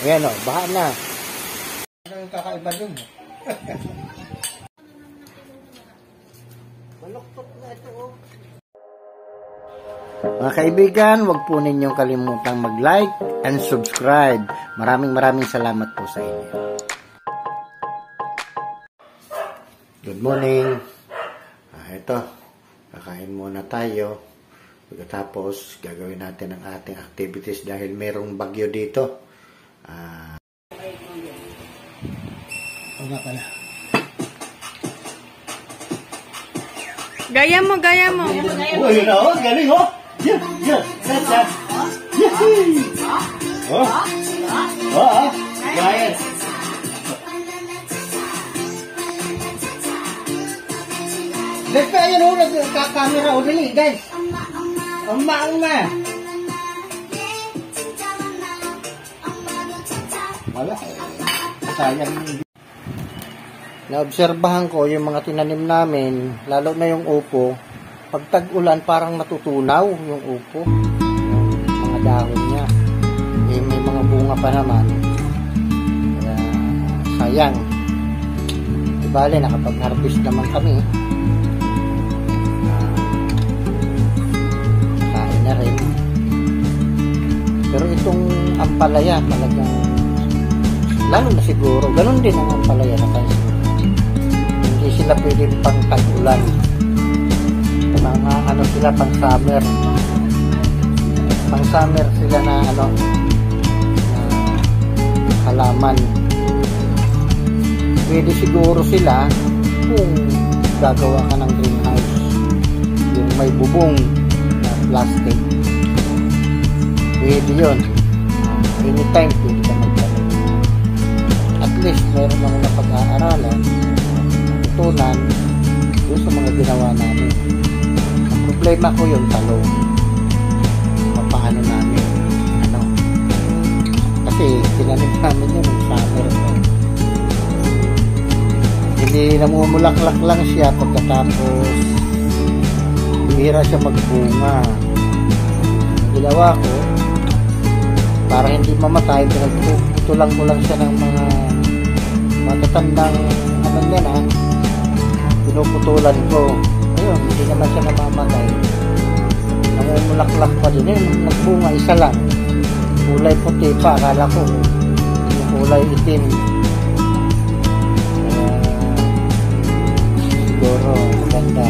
Ayan o, baha na. Anong kakaiba dun? Maluktot na ito o. Mga kaibigan, huwag po ninyong kalimutang mag-like and subscribe. Maraming salamat po sa inyo. Good morning. Ito, kakain muna tayo. Pagkatapos, gagawin natin ang ating activities dahil merong bagyo dito. Nga pala. Gaya mo. Oh, yun o. Galing o. Yan. Set. Oh. Gaya. Guys, kaya nung nagkakamera o dali, guys. Ang maang na. Wala. Sayang. Naobserbahan ko yung mga tinanim namin, lalo na yung upo. Pag tag-ulan, parang natutunaw yung upo. Yung mga dahon niya. Eh, may mga bunga pa naman. Kaya, sayang. Ibali, nakapag-harvest naman kami. Kain na rin. Pero itong ampalaya, talagang, lalo na siguro, ganun din ang ampalaya na pansin. Hindi sila pwede pang tag-ulan. Mga ano sila, pang summer. Pang summer sila na ano, na halaman. Pwede siguro sila kung gagawa ka ng greenhouse. Yung may bubong na plastic. Pwede yun. Anytime pwede ka magtanim. At least meron ako na pag-aaralan, natutunan doon sa mga ginawa namin. Ang problema ko yung talong. Paano namin kasi tinanim namin yun ng summer. Hindi namumulaklak lang siya pagkatapos bihira siya magbunga. Ang ginawa ko para hindi mamatay, pinagputulang ko lang siya ng mga matatandang ano yan pinuputulan ko. Ayun, hindi naman siya namamatay, namumulaklak pa din. Nagbunga isa lang, kulay puti pa, akala ko yung kulay itim. Siguro maganda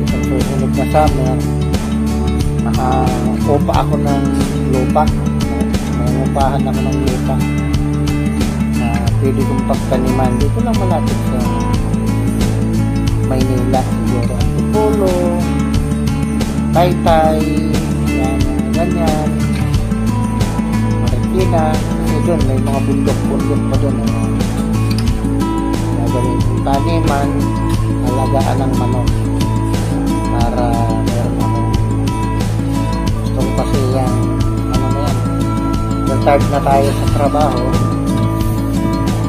itong susunod na summer maka-upa ako ng lupa, mangupahan ako ng lupa na pwede kong pagtaniman dito lang malapit sa Maynila. Siguro Antipolo, Taytay, ganyan, Marikina. Kasi doon may mga bundok pa doon. Gagawin kong taniman, alagaan ng manok para meron ako. Gusto ko kasi yan, ano na yan, retired na tayo sa trabaho,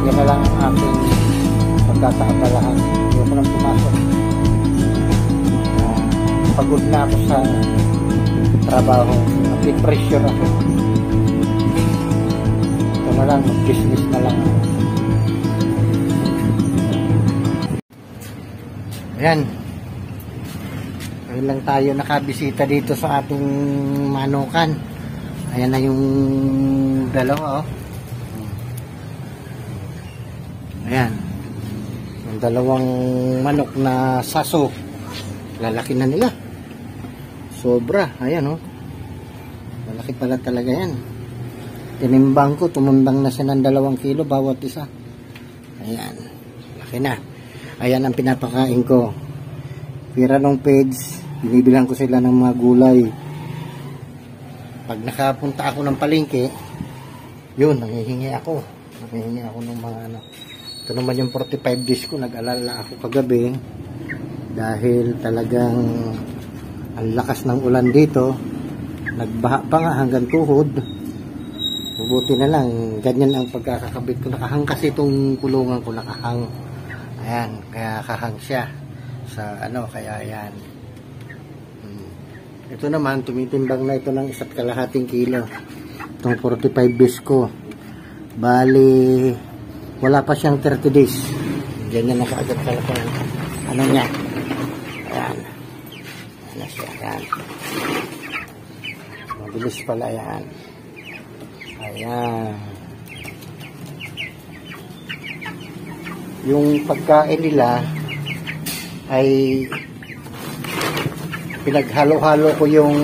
yan na lang ang aking magkakaabalahan. Hindi ko nang pumasok. Pagod na ako sa trabaho, napipressure ako. Ito na lang, mag-business na lang ako. Ayan, ayun lang tayo nakabisita dito sa ating manukan. Ayan na yung dalawa ayan, yung dalawang manok na saso, lalaki na nila sobra. Ayan malaki pala talaga yan. Tinimbang ko, tumundang na siya ng 2 kilo bawat isa. Ayan, laki na. Ayan ang pinapakain ko. Pira ng peds, binibilang ko sila ng mga gulay. Pag nakapunta ako ng palengke, yun, nangihingi ako ng mga Ito naman yung 45 days ko. Nag-alala ako kagabi dahil talagang ang lakas ng ulan dito. Nagbaha pa nga hanggang tuhod. Mabuti na lang, ganyan ang pagkakakabit ko. Nakahang kasi itong kulungan ko, nakahang. Ayan, kaya kahang siya sa kaya ayan. Ito naman, tumitimbang na ito ng 1.5 kilo. Itong 45 days ko. Bali, wala pa siyang 30 days. Ganyan na kaagad pala po. Ano niya? Ayan. Ano siya? Ayan. Mabilis pala yan. Ayan. Yung pagkain nila ay pinaghalo-halo ko yung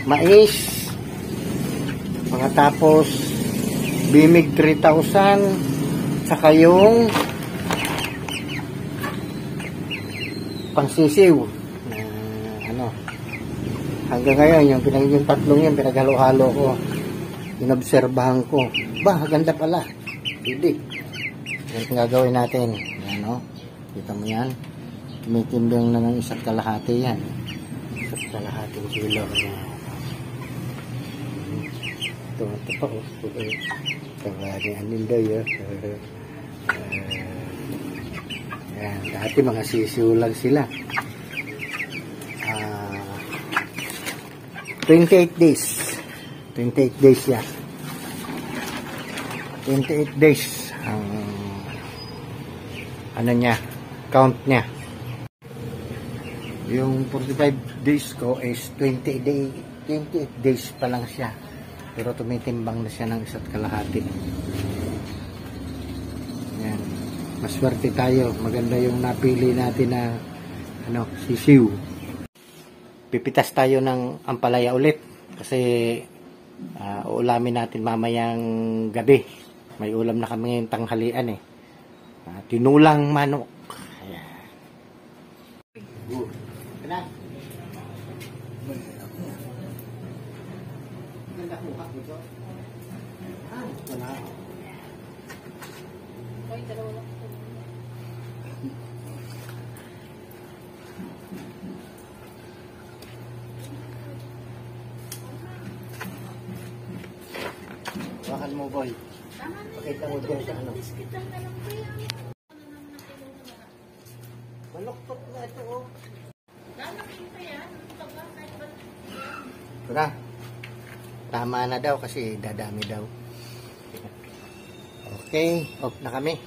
mais, pagkatapos Bimig 3000, saka yung pangsisiw na hanggang ngayon yung tatlong yun pinaghalo-halo ko, inobserbahan ko, ganda pala, hindi yan gagawin natin. Yan, no? Kita mo yan, tumitimbang na ng 1.5 yan, 1.5 kilo. Ito pa kabali aninday yan, dati mga sisiw lang sila. 28 days yan, 28 days ang ano niya, count niya. Yung 45 days ko is 28 days pa lang siya, pero tumitimbang na siya ng 1.5. Yan, maswerte tayo, maganda yung napili natin na sisiw. Pipitas tayo ng ampalaya ulit kasi uulamin natin mamayang gabi. May ulam na kami ngayong tanghalian tinulang manok. Ayan. Ganda ko dito. Wala. Bakal mo, boy. Pakita mo dyan sa ano. Maluktot na ito, oh. Ito na. Tama na daw kasi dadami daw. Okay, off na kami.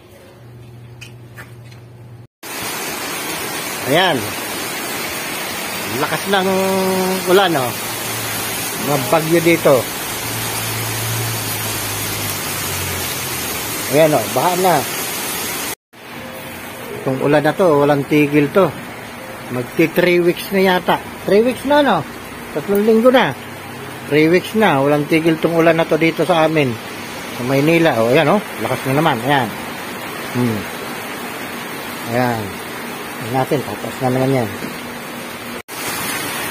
Ayan. Lakas ng ulan, oh. Mga bagyo dito. Ayan, oh, baha na. Itong ulan na to, walang tigil to. Magti 3 weeks na yata. 3 weeks na, no? 3 linggo na. 3 weeks na, walang tigil tong ulan na to dito sa amin. Sa Maynila, oh, ayan, oh. Lakas na naman, ayan. Ayan. Ayan natin, tapos na naman yan.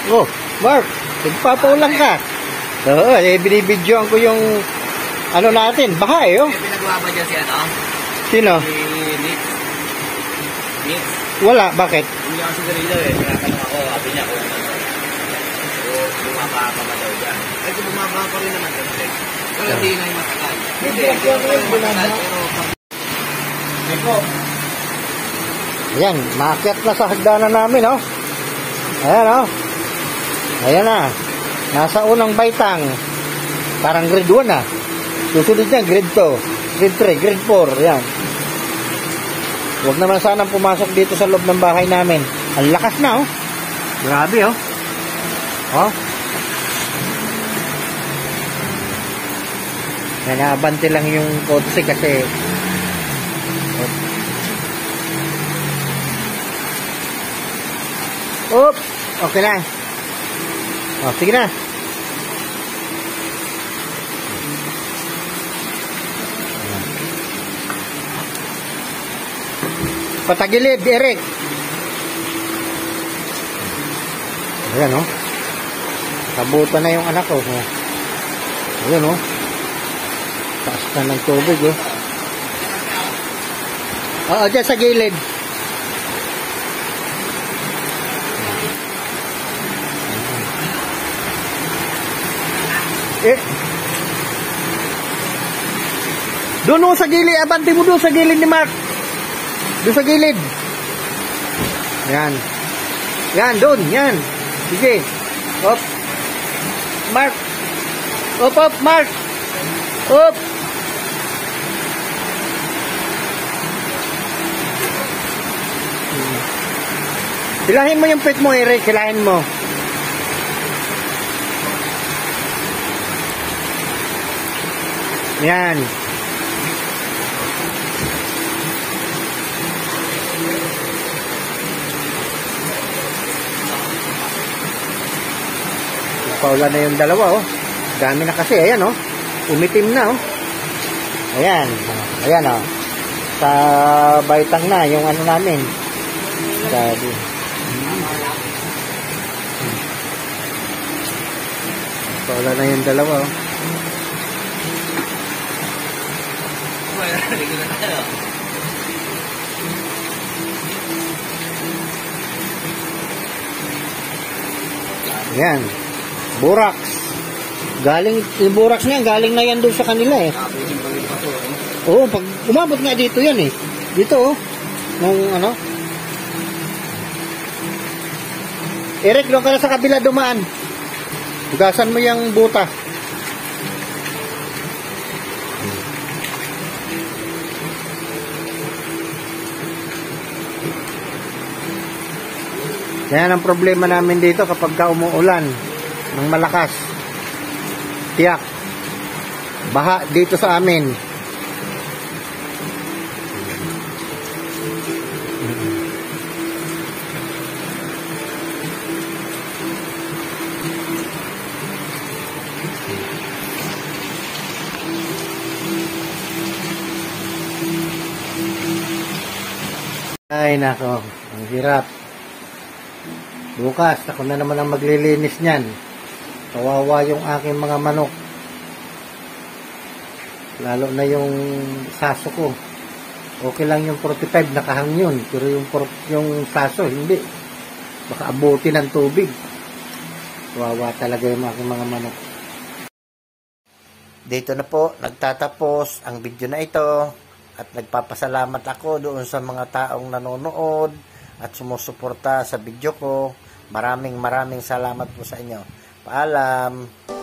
Oh, Mark, nagpapaulan ka. Oo, binibidyoan ko yung ano natin, baha oh. Pinagawa dyan si ano? Sino? Si Nick. Wala, bakit? Hindi ako sigarilyo Tinatanong ako, sabi niya kung ano. Bumaba pa ba daw dyan? Ay, kung bumaba pa rin naman kasi. Wala di na yung matagal. Hindi yung matagal, pero ayan, maakyat na sa hagdanan namin, oh. Ayan, oh. Ayan na. Nasa unang baitang. Parang grade 1 na. Susunod niya, grade 2, grade 3, grade 4. Ayan. Huwag naman sanang pumasok dito sa loob ng bahay namin. Ang lakas na, oh. Grabe, oh. Oh. Nanaabante lang yung kotse kasi Oop! Okay na. Oh, sige na. Patagilid, Eric. Ayan, oh. Kabuta na yung anak ko. Ayan, oh. Taas na ng tubig, oh. Oo, dyan sa gilid. Doon sa gilid, abante mo doon sa gilid ni Mark. Doon sa gilid. Yan. Yan, doon, yan. Sige. Op. Mark. Op, Mark. Up! Hilahin mo yung pet mo, Eric. Hilahin mo. Yan. Paulan na yung dalawa, oh. Dami na kasi. Ayan, oh. Umitim na, oh. Ayan. Ayan, oh. Sa baitang na yung ano namin. Sabi. Paulan na yung dalawa, oh. Yan. Burax. Galing, yung burax niya, galing na yan doon sa kanila eh. Oo, pag umabot nga dito yan eh. Dito oh. Nung ano. Eric, doon ka na sa kabila dumaan. Hugasan mo yung buta. Yan ang problema namin dito kapag ka umuulan ng malakas. Tiyak. Baha dito sa amin. Ay nako, ang hirap. Bukas, ako na naman ang maglilinis niyan. Kawawa yung aking mga manok. Lalo na yung saso ko. Okay lang yung 45, nakahang yun. Pero yung saso, hindi. Baka abuti ng tubig. Kawawa talaga yung aking mga manok. Dito na po, nagtatapos ang video na ito. At nagpapasalamat ako doon sa mga taong nanonood at sumusuporta sa video ko. Maraming salamat po sa inyo. Paalam!